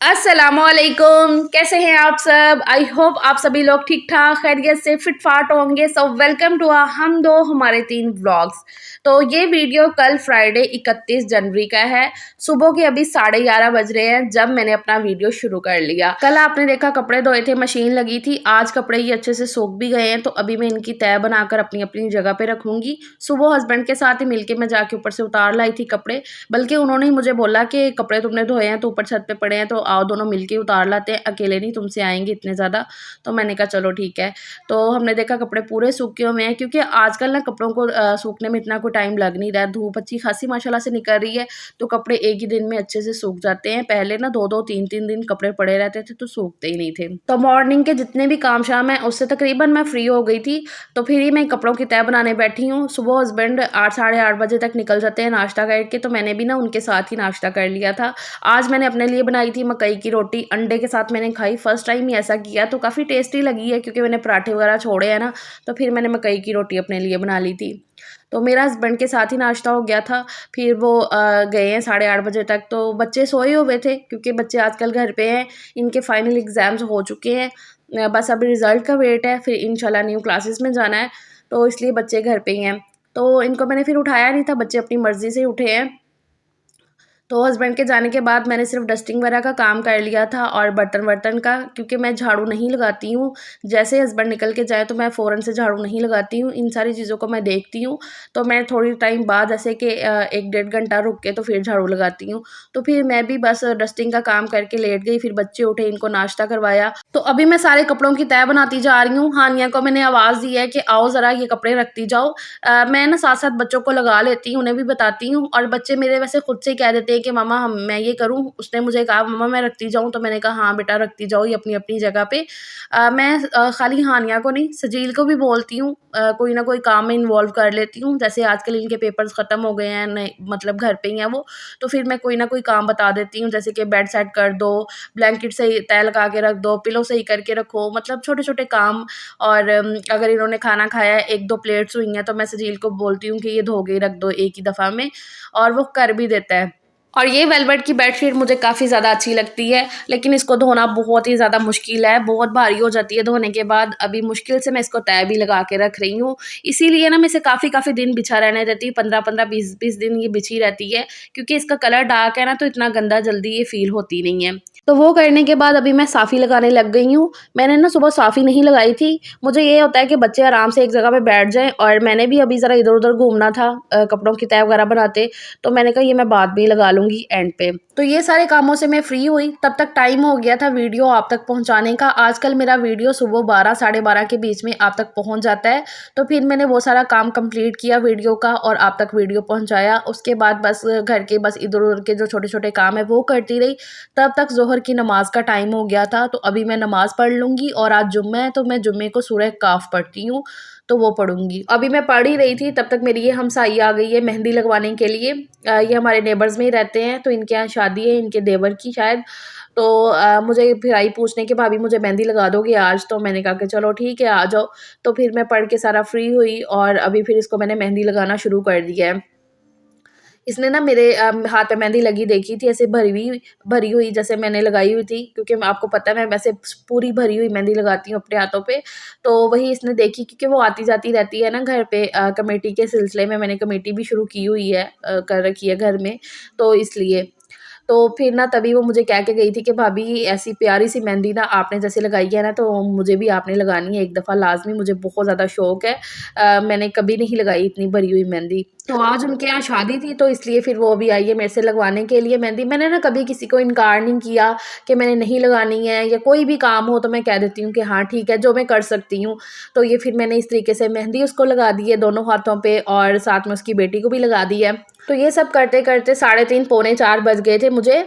अस्सलामुअलैकुम, कैसे हैं आप सब। आई होप आप सभी लोग ठीक ठाक खैरियत से फिट फाट होंगे। सो वेलकम टू हम दो हमारे तीन व्लॉग्स। तो ये वीडियो कल फ्राइडे 31 जनवरी का है। सुबह के अभी 11:30 बज रहे हैं जब मैंने अपना वीडियो शुरू कर लिया। कल आपने देखा कपड़े धोए थे, मशीन लगी थी। आज कपड़े ये अच्छे से सूख भी गए हैं, तो अभी मैं इनकी तह बनाकर अपनी अपनी जगह पे रखूंगी। सुबह हस्बैंड के साथ ही मिलके मैं जाके ऊपर से उतार लाई थी कपड़े, बल्कि उन्होंने ही मुझे बोला कि कपड़े तुमने धोए हैं तो ऊपर छत पे पड़े हैं, तो आओ दोनों मिलके उतार लाते हैं, अकेले नहीं तुमसे आएंगे इतने ज़्यादा। तो मैंने कहा चलो ठीक है। तो हमने देखा कपड़े पूरे सूखे हुए हैं, क्योंकि आजकल ना कपड़ों को सूखने में इतना कोई टाइम लग नहीं रहा है। धूप अच्छी खासी माशाल्लाह से निकल रही है, तो कपड़े एक ही दिन में अच्छे से सूख जाते हैं। पहले ना 2-2 3-3 दिन कपड़े पड़े रहते थे तो सूखते ही नहीं थे। तो मॉर्निंग के जितने भी काम शाम है उससे तकरीबन मैं फ्री हो गई थी, तो फिर ही मैं कपड़ों की तह बनाने बैठी हूँ। सुबह हस्बैंड 8 साढ़े 8 बजे तक निकल जाते हैं नाश्ता करके, तो मैंने भी ना उनके साथ ही नाश्ता कर लिया था। आज मैंने अपने लिए बनाई थी मकई की रोटी, अंडे के साथ मैंने खाई। फर्स्ट टाइम ही ऐसा किया तो काफ़ी टेस्टी लगी है, क्योंकि मैंने पराठे वगैरह छोड़े हैं ना, तो फिर मैंने मकई की रोटी अपने लिए बना ली थी। तो मेरा हस्बैंड के साथ ही नाश्ता हो गया था। फिर वो गए हैं 8:30 बजे तक, तो बच्चे सोए हुए थे क्योंकि बच्चे आजकल घर पे हैं। इनके फाइनल एग्ज़ाम्स हो चुके हैं, बस अभी रिज़ल्ट का वेट है, फिर इंशाल्लाह न्यू क्लासेस में जाना है, तो इसलिए बच्चे घर पे ही हैं। तो इनको मैंने फिर उठाया नहीं था, बच्चे अपनी मर्ज़ी से उठे हैं। तो हस्बैंड के जाने के बाद मैंने सिर्फ डस्टिंग वगैरह का काम कर लिया था और बर्तन-वर्तन का, क्योंकि मैं झाड़ू नहीं लगाती हूँ। जैसे हस्बैंड निकल के जाए तो मैं फ़ौरन से झाड़ू नहीं लगाती हूँ, इन सारी चीज़ों को मैं देखती हूँ। तो मैं थोड़ी टाइम बाद जैसे कि 1 डेढ़ घंटा रुक के तो फिर झाड़ू लगाती हूँ। तो फिर मैं भी बस डस्टिंग का काम करके लेट गई, फिर बच्चे उठे, इनको नाश्ता करवाया। तो अभी मैं सारे कपड़ों की तह बनाती जा रही हूँ। हानिया को मैंने आवाज़ दी है कि आओ ज़रा ये कपड़े रखती जाओ। मैं ना साथ-साथ बच्चों को लगा लेती हूँ, उन्हें भी बताती हूँ, और बच्चे मेरे वैसे खुद से ही कह देते हैं कि मम्मा हम मैं ये करूँ। उसने मुझे कहा मम्मा मैं रखती जाऊँ, तो मैंने कहा हाँ बेटा रखती जाओ ये अपनी-अपनी जगह पे। मैं खाली हानिया को नहीं, सजील को भी बोलती हूँ, कोई ना कोई काम में इन्वॉल्व कर लेती हूँ। जैसे आजकल इनके पेपर्स ख़त्म हो गए हैं, नए मतलब घर पे ही हैं वो, तो फिर मैं कोई ना कोई काम बता देती हूँ, जैसे कि बेड सेट कर दो, ब्लैंकेट सही तह लगा के रख दो, पिलो सही करके रखो, मतलब छोटे-छोटे काम। और अगर इन्होंने खाना खाया है, 1-2 प्लेट्स हुई हैं, तो मैं सजील को बोलती हूँ कि ये धो के रख दो एक ही दफ़ा में, और वो कर भी देता है। और ये वेलवेट की बेडशीट मुझे काफ़ी ज़्यादा अच्छी लगती है, लेकिन इसको धोना बहुत ही ज़्यादा मुश्किल है, बहुत भारी हो जाती है धोने के बाद। अभी मुश्किल से मैं इसको तह भी लगा के रख रही हूँ, इसीलिए ना मैं इसे काफ़ी दिन बिछा रहने देती हूँ, 15-15, 20-20 दिन ये बिछी रहती है, क्योंकि इसका कलर डार्क है ना, तो इतना गंदा जल्दी ये फ़ील होती नहीं है। तो वो करने के बाद अभी मैं साफ़ी लगाने लग गई हूँ। मैंने ना सुबह साफ़ी नहीं लगाई थी, मुझे ये होता है कि बच्चे आराम से एक जगह पे बैठ जाएँ, और मैंने भी अभी ज़रा इधर-उधर घूमना था कपड़ों की तह वगैरह बनाते, तो मैंने कहा ये मैं बाद में ही लगा लूँगी एंड पे। तो ये सारे कामों से मैं फ्री हुई, तब तक टाइम हो गया था वीडियो आप तक पहुँचाने का। आजकल मेरा वीडियो सुबह 12 साढ़े 12 के बीच में आप तक पहुँच जाता है, तो फिर मैंने वो सारा काम कंप्लीट किया वीडियो का और आप तक वीडियो पहुँचाया। उसके बाद बस घर के बस इधर-उधर के जो छोटे-छोटे काम है वो करती रही। तब तक ज़ोहर की नमाज़ का टाइम हो गया था, तो अभी मैं नमाज़ पढ़ लूँगी, और आज जुम्मा है तो मैं जुम्मे को सूरह काफ़ पढ़ती हूँ, तो वो पढ़ूँगी। अभी मैं पढ़ ही रही थी, तब तक मेरी ये हमसाई आ गई है मेहंदी लगवाने के लिए। ये हमारे नेबर्स में ही रहते हैं, तो इनके यहाँ शादी है इनके देवर की शायद। तो मुझे फिर आई पूछने कि भाभी मुझे मेहंदी लगा दोगे आज? तो मैंने कहा कि चलो ठीक है आ जाओ। तो फिर मैं पढ़ के सारा फ्री हुई, और अभी फिर इसको मैंने मेहंदी लगाना शुरू कर दिया है। इसने ना मेरे हाथ पे मेहंदी लगी देखी थी, ऐसे भरी हुई जैसे मैंने लगाई हुई थी, क्योंकि आपको पता है मैं वैसे पूरी भरी हुई मेहंदी लगाती हूँ अपने हाथों पे। तो वही इसने देखी, क्योंकि वो आती-जाती रहती है ना घर पे, कमेटी के सिलसिले में मैंने कमेटी भी शुरू की हुई है, कर रखी है घर में, तो इसलिए। तो फिर ना तभी वो मुझे कह के गई थी कि भाभी ऐसी प्यारी-सी मेहंदी ना आपने जैसे लगाई है ना, तो मुझे भी आपने लगानी है एक दफ़ा लाज़मी, मुझे बहुत ज़्यादा शौक है। मैंने कभी नहीं लगाई इतनी भरी हुई मेहंदी। तो आज उनके यहाँ शादी थी, तो इसलिए फिर वो भी आई है मेरे से लगवाने के लिए मेहंदी। मैंने ना कभी किसी को इनकार नहीं किया कि मैंने नहीं लगानी है, या कोई भी काम हो तो मैं कह देती हूँ कि हाँ ठीक है, जो मैं कर सकती हूँ। तो ये फिर मैंने इस तरीके से मेहंदी उसको लगा दी है दोनों हाथों पे, और साथ में उसकी बेटी को भी लगा दी है। तो ये सब करते-करते 3:30 पौने 4 बज गए थे मुझे।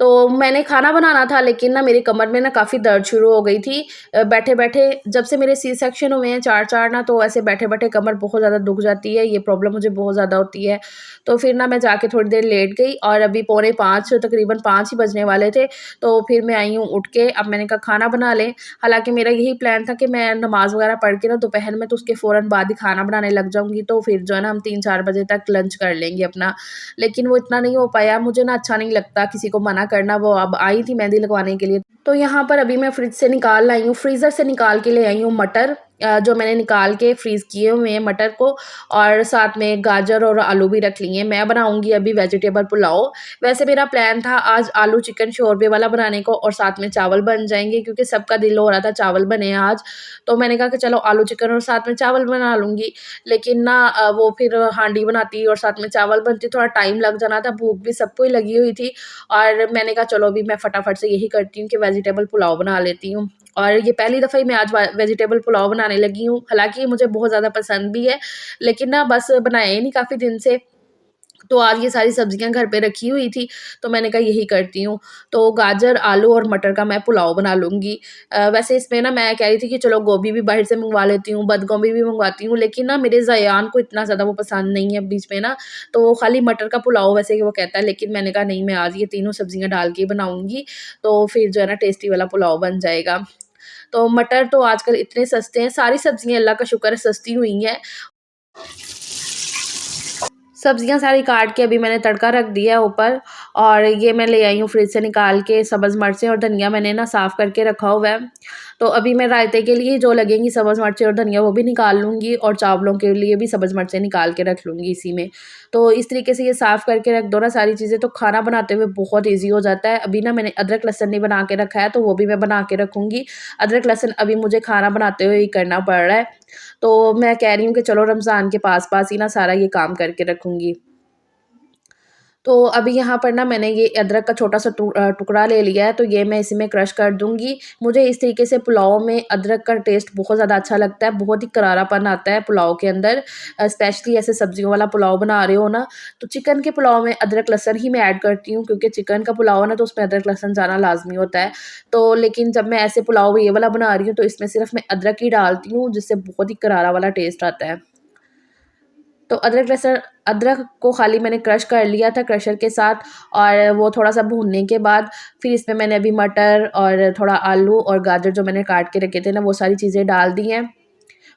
तो मैंने खाना बनाना था, लेकिन ना मेरी कमर में ना काफ़ी दर्द शुरू हो गई थी। बैठे-बैठे जब से मेरे सी सेक्शन हुए हैं 4-4 ना, तो ऐसे बैठे-बैठे कमर बहुत ज़्यादा दुख जाती है, ये प्रॉब्लम मुझे बहुत ज़्यादा होती है। तो फिर ना मैं जाके थोड़ी देर लेट गई, और अभी पौने 5 तकरीबन 5 ही बजने वाले थे, तो फिर मैं आई हूँ उठ के। अब मैंने कहा खाना बना लें। हालाँकि मेरा यही प्लान था कि मैं नमाज़ वगैरह पढ़ के ना दोपहर में तो उसके फ़ौरन बाद ही खाना बनाने लग जाऊँगी, तो फिर जो है ना हम 3-4 बजे तक लंच कर लेंगे अपना। लेकिन वो इतना नहीं हो पाया, मुझे ना अच्छा नहीं लगता किसी को मना मना करना, वो अब आई थी मेहंदी लगवाने के लिए। तो यहाँ पर अभी मैं फ्रिज से निकाल लाई हूँ, फ्रीज़र से निकाल के ले आई हूँ मटर, जो मैंने निकाल के फ्रीज़ किए हुए हैं मटर को, और साथ में गाजर और आलू भी रख लिए हैं। मैं बनाऊँगी अभी वेजिटेबल पुलाव। वैसे मेरा प्लान था आज आलू चिकन शोरबे वाला बनाने को, और साथ में चावल बन जाएँगे क्योंकि सबका दिल हो रहा था चावल बने आज। तो मैंने कहा कि चलो आलू चिकन और साथ में चावल बना लूँगी। लेकिन ना वो फिर हांडी बनाती और साथ में चावल बनती, थोड़ा टाइम लग जाना था, भूख भी सबको ही लगी हुई थी, और मैंने कहा चलो अभी मैं फटाफट से यही करती हूँ कि वेजिटेबल पुलाव बना लेती हूँ। और ये पहली दफ़ा ही मैं आज वेजिटेबल पुलाव बनाने लगी हूँ। हालाँकि ये मुझे बहुत ज़्यादा पसंद भी है, लेकिन ना बस बनाया ही नहीं काफ़ी दिन से। तो आज ये सारी सब्जियाँ घर पे रखी हुई थी, तो मैंने कहा यही करती हूँ। तो गाजर, आलू और मटर का मैं पुलाव बना लूँगी। वैसे इसमें ना मैं कह रही थी कि चलो गोभी भी बाहर से मँगवा लेती हूँ, बंद गोभी भी मँगवाती हूँ, लेकिन ना मेरे ज़यान को इतना ज़्यादा वो पसंद नहीं है बीच में ना, तो खाली मटर का पुलाव वैसे वो कहता है, लेकिन मैंने कहा नहीं, मैं आज ये तीनों सब्जियाँ डाल के बनाऊँगी, तो फिर जो है ना टेस्टी वाला पुलाव बन जाएगा। तो मटर तो आजकल इतने सस्ते हैं, सारी सब्जियाँ अल्लाह का शुक्र है सस्ती हुई हैं। सब्जियाँ सारी काट के अभी मैंने तड़का रख दिया है ऊपर, और ये मैं ले आई हूँ फ्रिज से निकाल के सब्ज़ मिर्चें और धनिया मैंने ना साफ़ करके रखा हुआ है। तो अभी मैं रायते के लिए जो लगेंगी सब्ज़ मिर्चें और धनिया वो भी निकाल लूँगी, और चावलों के लिए भी सब्ज़ मिर्चें निकाल के रख लूँगी इसी में। तो इस तरीके से ये साफ़ करके रख दो ना सारी चीज़ें, तो खाना बनाते हुए बहुत ईज़ी हो जाता है। अभी ना मैंने अदरक लहसुन नहीं बना के रखा है, तो वो भी मैं बना के रखूँगी। अदरक लहसुन अभी मुझे खाना बनाते हुए ही करना पड़ रहा है। तो मैं कह रही हूँ कि चलो रमज़ान के पास-पास ही ना सारा ये काम करके रखूँगी। तो अभी यहाँ पर ना मैंने ये अदरक का छोटा-सा टुकड़ा ले लिया है, तो ये मैं इसी में क्रश कर दूँगी। मुझे इस तरीके से पुलाव में अदरक का टेस्ट बहुत ज़्यादा अच्छा लगता है, बहुत ही करारापन आता है पुलाव के अंदर। स्पेशली ऐसे सब्जियों वाला पुलाव बना रहे हो ना, तो चिकन के पुलाव में अदरक लहसुन ही मैं ऐड करती हूँ, क्योंकि चिकन का पुलाव है ना, तो उसमें अदरक लहसुन जाना लाज़मी होता है। तो लेकिन जब मैं ऐसे पुलाव ये वाला बना रही हूँ, तो इसमें सिर्फ़ मैं अदरक ही डालती हूँ, जिससे बहुत ही करारा वाला टेस्ट आता है। तो अदरक को खाली मैंने क्रश कर लिया था क्रशर के साथ, और वो थोड़ा-सा भूनने के बाद फिर इसमें मैंने अभी मटर और थोड़ा आलू और गाजर जो मैंने काट के रखे थे ना, वो सारी चीज़ें डाल दी हैं।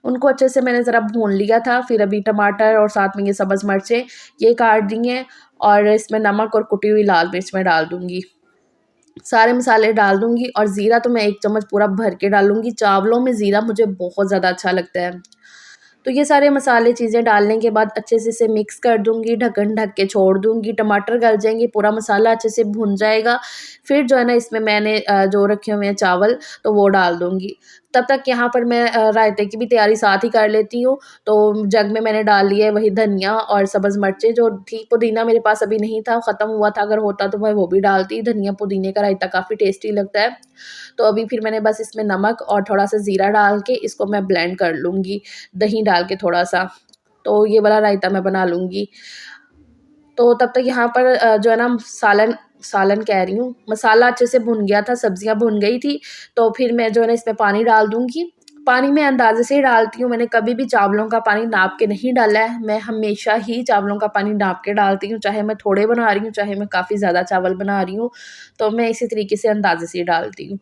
उनको अच्छे से मैंने ज़रा भून लिया था, फिर अभी टमाटर और साथ में ये सब्ज़ मिर्चें ये काट दी हैं, और इसमें नमक और कुटी हुई लाल मिर्च मैं डाल दूँगी। सारे मसाले डाल दूँगी, और ज़ीरा तो मैं 1 चम्मच पूरा भर के डालूँगी। चावलों में ज़ीरा मुझे बहुत ज़्यादा अच्छा लगता है। तो ये सारे मसाले चीज़ें डालने के बाद अच्छे से इसे मिक्स कर दूँगी, ढक्कन ढक के छोड़ दूँगी, टमाटर गल जाएँगे, पूरा मसाला अच्छे से भुन जाएगा। फिर जो है ना इसमें मैंने जो रखे हुए हैं चावल, तो वो डाल दूँगी। तब तक यहाँ पर मैं रायते की भी तैयारी साथ ही कर लेती हूँ। तो जग में मैंने डाल लिया है वही धनिया और सब्ज़ मिर्चें जो थी, पुदीना मेरे पास अभी नहीं था, ख़त्म हुआ था, अगर होता तो मैं वो भी डालती। धनिया पुदीने का रायता काफ़ी टेस्टी लगता है। तो अभी फिर मैंने बस इसमें नमक और थोड़ा-सा ज़ीरा डाल के इसको मैं ब्लेंड कर लूँगी, दही डाल के थोड़ा-सा। तो ये वाला रायता मैं बना लूँगी। तो तब तक यहाँ पर जो है ना सालन सालन कह रही हूँ, मसाला अच्छे से भुन गया था, सब्जियाँ भुन गई थी, तो फिर मैं जो है ना इसमें पानी डाल दूँगी। पानी मैं अंदाज़े से ही डालती हूँ, मैंने कभी भी चावलों का पानी नाप के नहीं डाला है। मैं हमेशा ही चावलों का पानी नाप के डालती हूँ, चाहे मैं थोड़े बना रही हूँ, चाहे मैं काफ़ी ज़्यादा चावल बना रही हूँ, तो मैं इसी तरीके से अंदाज़े से ही डालती हूँ।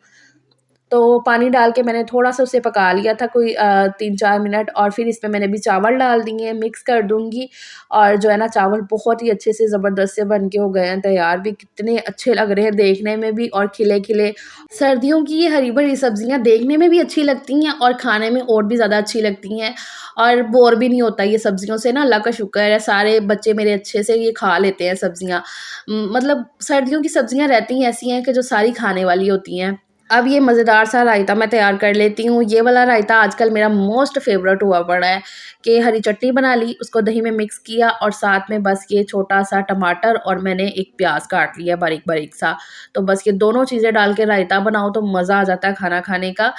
तो पानी डाल के मैंने थोड़ा-सा उसे पका लिया था, कोई 3-4 मिनट, और फिर इसमें मैंने अभी चावल डाल दिए हैं, मिक्स कर दूँगी, और जो है ना चावल बहुत ही अच्छे से ज़बरदस्त से बन के हो गए हैं तैयार भी, कितने अच्छे लग रहे हैं देखने में भी और खिले-खिले। सर्दियों की ये हरी-भरी सब्जियाँ देखने में भी अच्छी लगती हैं और खाने में और भी ज़्यादा अच्छी लगती हैं, और बोर भी नहीं होता ये सब्जियों से ना, अल्लाह का शुक्र है, सारे बच्चे मेरे अच्छे से ये खा लेते हैं सब्जियाँ। मतलब सर्दियों की सब्जियाँ रहती ही ऐसी हैं कि जो सारी खाने वाली होती हैं। अब ये मज़ेदार सा रायता मैं तैयार कर लेती हूँ। ये वाला रायता आजकल मेरा मोस्ट फ़ेवरेट हुआ पड़ा है, कि हरी चटनी बना ली, उसको दही में मिक्स किया, और साथ में बस ये छोटा-सा टमाटर और मैंने एक प्याज़ काट लिया बारीक-बारीक सा। तो बस ये दोनों चीज़ें डाल के रायता बनाओ तो मज़ा आ जाता है खाना खाने का।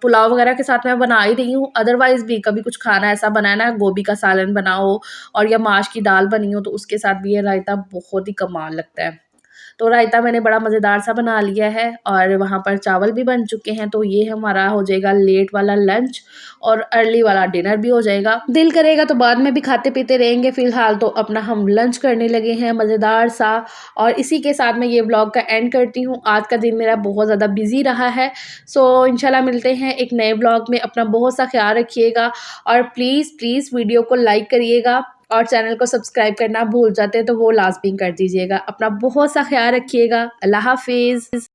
पुलाव वगैरह के साथ मैं बना ही रही हूँ, अदरवाइज़ भी कभी कुछ खाना ऐसा बना है ना, गोभी का सालन बनाओ और या माश की दाल बनी हो, तो उसके साथ भी ये रायता बहुत ही कमाल लगता है। तो रायता मैंने बड़ा मज़ेदार सा बना लिया है, और वहाँ पर चावल भी बन चुके हैं, तो ये हमारा हो जाएगा लेट वाला लंच, और अर्ली वाला डिनर भी हो जाएगा। दिल करेगा तो बाद में भी खाते-पीते रहेंगे, फ़िलहाल तो अपना हम लंच करने लगे हैं मज़ेदार सा, और इसी के साथ मैं ये व्लॉग का एंड करती हूँ। आज का दिन मेरा बहुत ज़्यादा बिज़ी रहा है, सो इंशाल्लाह मिलते हैं एक नए व्लॉग में। अपना बहुत सा ख़्याल रखिएगा, और प्लीज़ वीडियो को लाइक करिएगा, और चैनल को सब्सक्राइब करना भूल जाते हैं तो वो लाज़मी कर दीजिएगा। अपना बहुत सा ख्याल रखिएगा। अल्लाह हाफ़िज़।